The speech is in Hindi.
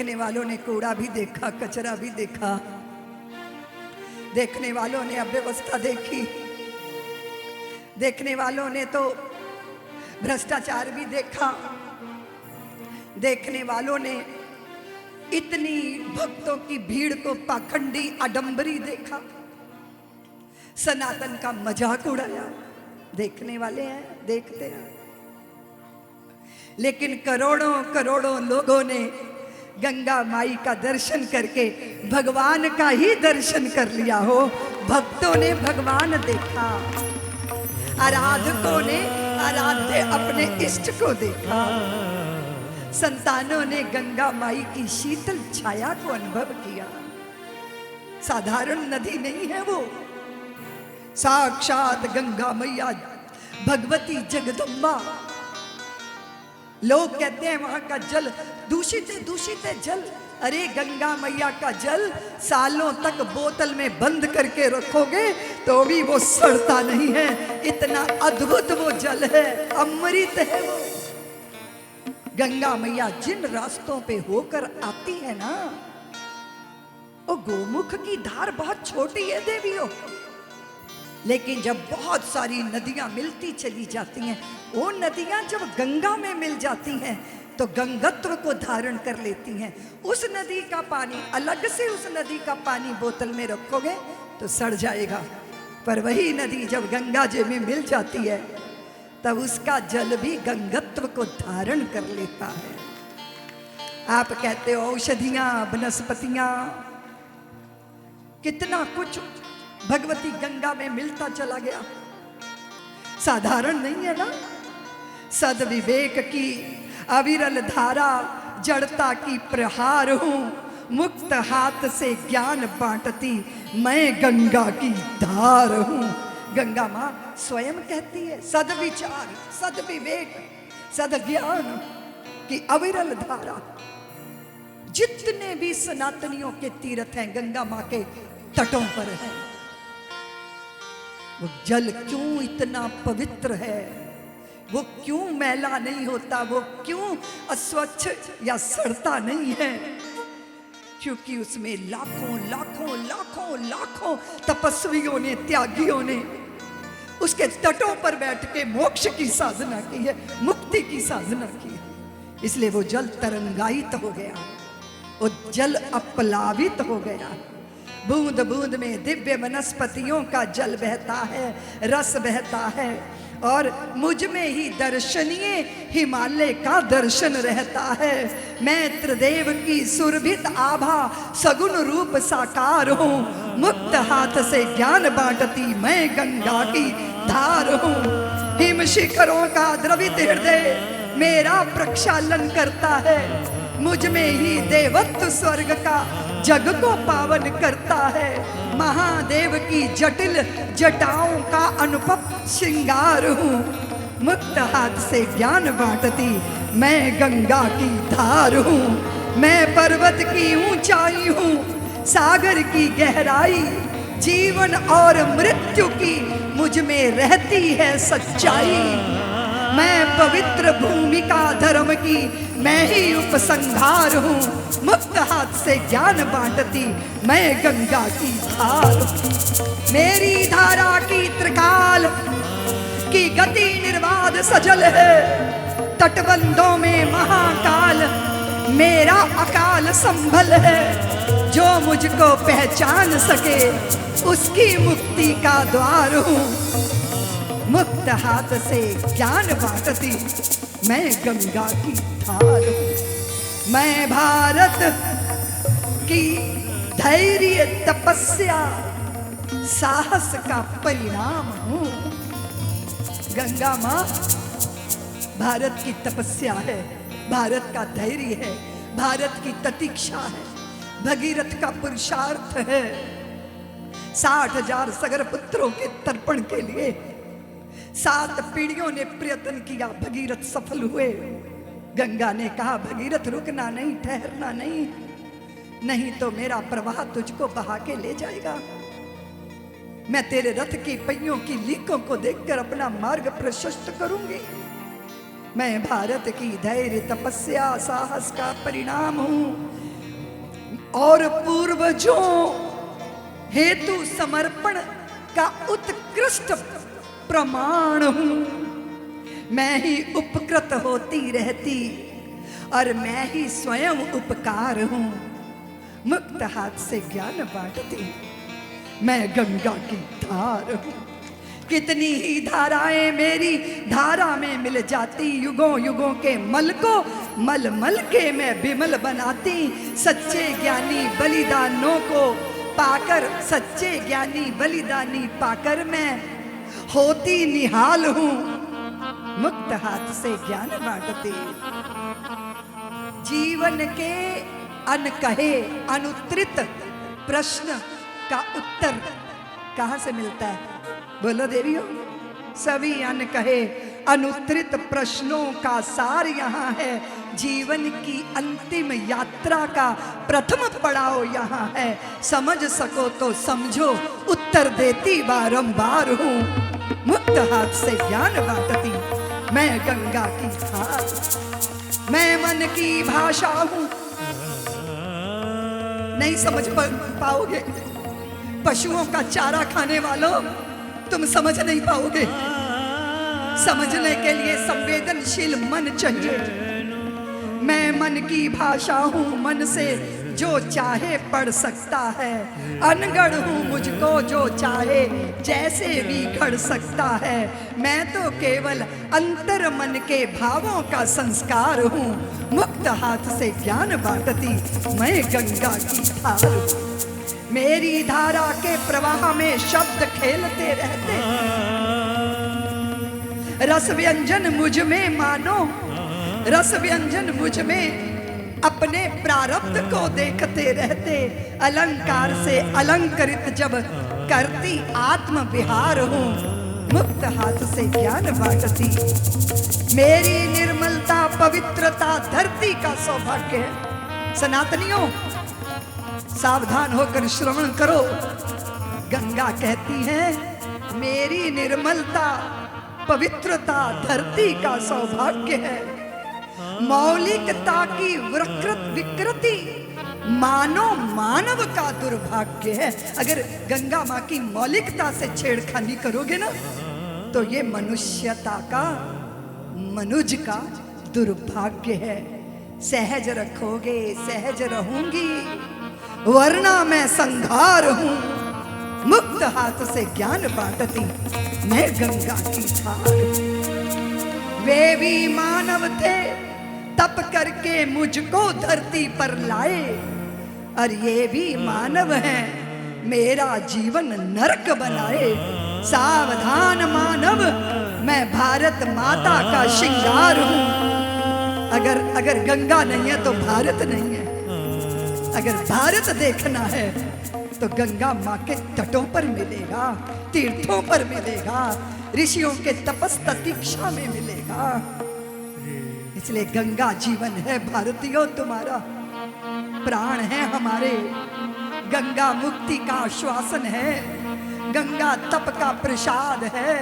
देखने वालों ने कूड़ा भी देखा, कचरा भी देखा, देखने वालों ने अव्यवस्था देखी, देखने वालों ने तो भ्रष्टाचार भी देखा, देखने वालों ने इतनी भक्तों की भीड़ को पाखंडी आडंबरी देखा, सनातन का मजाक उड़ाया। देखने वाले हैं, देखते हैं। लेकिन करोड़ों करोड़ों लोगों ने गंगा माई का दर्शन करके भगवान का ही दर्शन कर लिया हो। भक्तों ने भगवान देखा, आराधकों ने आराध्य अपने इष्ट को देखा, संतानों ने गंगा माई की शीतल छाया को अनुभव किया। साधारण नदी नहीं है वो, साक्षात गंगा मैया भगवती जगदम्बा। लोग कहते हैं वहां का जल दूषित है, दूषित है जल। अरे गंगा मैया का जल सालों तक बोतल में बंद करके रखोगे तो भी वो सड़ता नहीं है। इतना अद्भुत वो जल है, अमृत है वो। गंगा मैया जिन रास्तों पे होकर आती है ना, वो गोमुख की धार बहुत छोटी है देवियों, लेकिन जब बहुत सारी नदियां मिलती चली जाती हैं, वो नदियां जब गंगा में मिल जाती हैं तो गंगत्व को धारण कर लेती हैं। उस नदी का पानी अलग से, उस नदी का पानी बोतल में रखोगे तो सड़ जाएगा, पर वही नदी जब गंगा जी में मिल जाती है तब उसका जल भी गंगत्व को धारण कर लेता है। आप कहते हो औषधियां, वनस्पतियां, कितना कुछ भगवती गंगा में मिलता चला गया, साधारण नहीं है ना। सद विवेक की अविरल धारा, जड़ता की प्रहार हूं, मुक्त हाथ से ज्ञान बांटती मैं गंगा की धार हूं। गंगा मां स्वयं कहती है, सद विचार, सद विवेक, सद ज्ञान की अविरल धारा। जितने भी सनातनियों के तीर्थ हैं गंगा मां के तटों पर है। वो जल क्यों इतना पवित्र है, वो क्यों मैला नहीं होता, वो क्यों अस्वच्छ या सड़ता नहीं है? क्योंकि उसमें लाखों लाखों लाखों लाखों तपस्वियों ने, त्यागियों ने उसके तटों पर बैठ के मोक्ष की साधना की है, मुक्ति की साधना की है। इसलिए वो जल तरंगायित हो गया, वो जल अपलावित हो गया। बूंद बूंद में दिव्य वनस्पतियों का जल बहता है, रस बहता है, और मुझ में ही दर्शनीय हिमालय का दर्शन रहता है। मैं त्रिदेव की सुरभित आभा सगुण रूप साकार हूँ, मुक्त हाथ से ज्ञान बांटती मैं गंगा की धार हूँ। हिम शिखरों का द्रवित हृदय मेरा प्रक्षालन करता है, मुझ में ही देवत्व स्वर्ग का जग को पावन करता है। महादेव की जटिल जटाओं का अनुपम श्रृंगार हूँ, मुक्त हाथ से ज्ञान बांटती मैं गंगा की धार हूँ। मैं पर्वत की ऊंचाई हूँ, सागर की गहराई, जीवन और मृत्यु की मुझ में रहती है सच्चाई। मैं पवित्र भूमिका धर्म की मैं ही उपसंहार हूँ, मुक्त हाथ से ज्ञान बांटती मैं गंगा की धार। मेरी धारा की त्रिकाल की गति निर्बाध सजल है, तटबंधों में महाकाल मेरा अकाल संभल है। जो मुझको पहचान सके उसकी मुक्ति का द्वार हूँ, मुक्त हाथ से ज्ञान बांटती मैं गंगा की धार हूँ। मैं भारत की धैर्य, तपस्या, साहस का परिणाम हूँ। गंगा माँ भारत की तपस्या है, भारत का धैर्य है, भारत की प्रतीक्षा है, भगीरथ का पुरुषार्थ है। 60,000 सगर पुत्रों के तर्पण के लिए 7 पीढ़ियों ने प्रयत्न किया, भगीरथ सफल हुए। गंगा ने कहा भगीरथ रुकना नहीं, ठहरना नहीं, नहीं तो मेरा प्रवाह तुझको बहा के ले जाएगा। मैं तेरे रथ की पहियों की लीकों को देखकर अपना मार्ग प्रशस्त करूंगी। मैं भारत की धैर्य, तपस्या, साहस का परिणाम हूं। और पूर्वजों हेतु समर्पण का उत्कृष्ट प्रमाण हूं। मैं ही उपकृत होती रहती और मैं ही स्वयं उपकार हूं। मुक्त हाथ से ज्ञान बांटती मैं गंगा की धार हूं। कितनी ही धाराएं मेरी धारा में मिल जाती, युगों युगों के मल को मल मल के मैं विमल बनाती। सच्चे ज्ञानी बलिदानों को पाकर, सच्चे ज्ञानी बलिदानी पाकर मैं होती निहाल हूं। मुक्त हाथ से ज्ञान बांटती। जीवन के अनकहे अनुत्तरित प्रश्न का उत्तर कहां से मिलता है? बोलो देवियों। सभी अनकहे अनुत्तरित प्रश्नों का सार यहाँ है। जीवन की अंतिम यात्रा का प्रथम पड़ाव यहाँ है। समझ सको तो समझो, उत्तर देती बारंबार हूँ। मुक्त हाथ से ज्ञान बांटती मैं गंगा की धार। मैं मन की भाषा हूँ। नहीं समझ पाओगे। पशुओं का चारा खाने वालों, तुम समझ नहीं पाओगे। समझने के लिए संवेदनशील मन चाहिए। मैं मन की भाषा हूँ, मन से जो चाहे पढ़ सकता है। अनगढ़ हूँ, मुझको जो चाहे जैसे भी घड़ सकता है। मैं तो केवल अंतर मन के भावों का संस्कार हूँ। मुक्त हाथ से ज्ञान बांटती मैं गंगा की धार हूँ। मेरी धारा के प्रवाह में शब्द खेलते रहते, रस व्यंजन मुझ में मानो, रस व्यंजन मुझ में अपने प्रारब्ध को देखते रहते। अलंकार से अलंकृत जब करती आत्म विहार हूँ। मुक्त हाथ से ज्ञान बांटती मेरी निर्मलता पवित्रता धरती का सौभाग्य है। सनातनियों, सावधान होकर श्रवण करो। गंगा कहती है मेरी निर्मलता पवित्रता धरती का सौभाग्य है। मौलिकता की विकृति मानो मानव का दुर्भाग्य है। अगर गंगा माँ की मौलिकता से छेड़खानी करोगे ना, तो ये मनुष्यता का, मनुज का दुर्भाग्य है। सहज रखोगे सहज रहूंगी, वरना मैं संघार हूं। मुक्त हाथ से ज्ञान बांटती मैं गंगा की धार। वे भी मानव थे, तप करके मुझको धरती पर लाए, और ये भी मानव हैं, मेरा जीवन नरक बनाए। सावधान मानव, मैं भारत माता का श्रृंगार हूं। अगर गंगा नहीं है तो भारत नहीं है। अगर भारत देखना है तो गंगा माँ के तटों पर मिलेगा, तीर्थों पर मिलेगा, ऋषियों के तपस प्रतीक्षा में मिलेगा। इसलिए गंगा जीवन है भारतीयों, तुम्हारा प्राण है हमारे। गंगा मुक्ति का आश्वासन है, गंगा तप का प्रसाद है।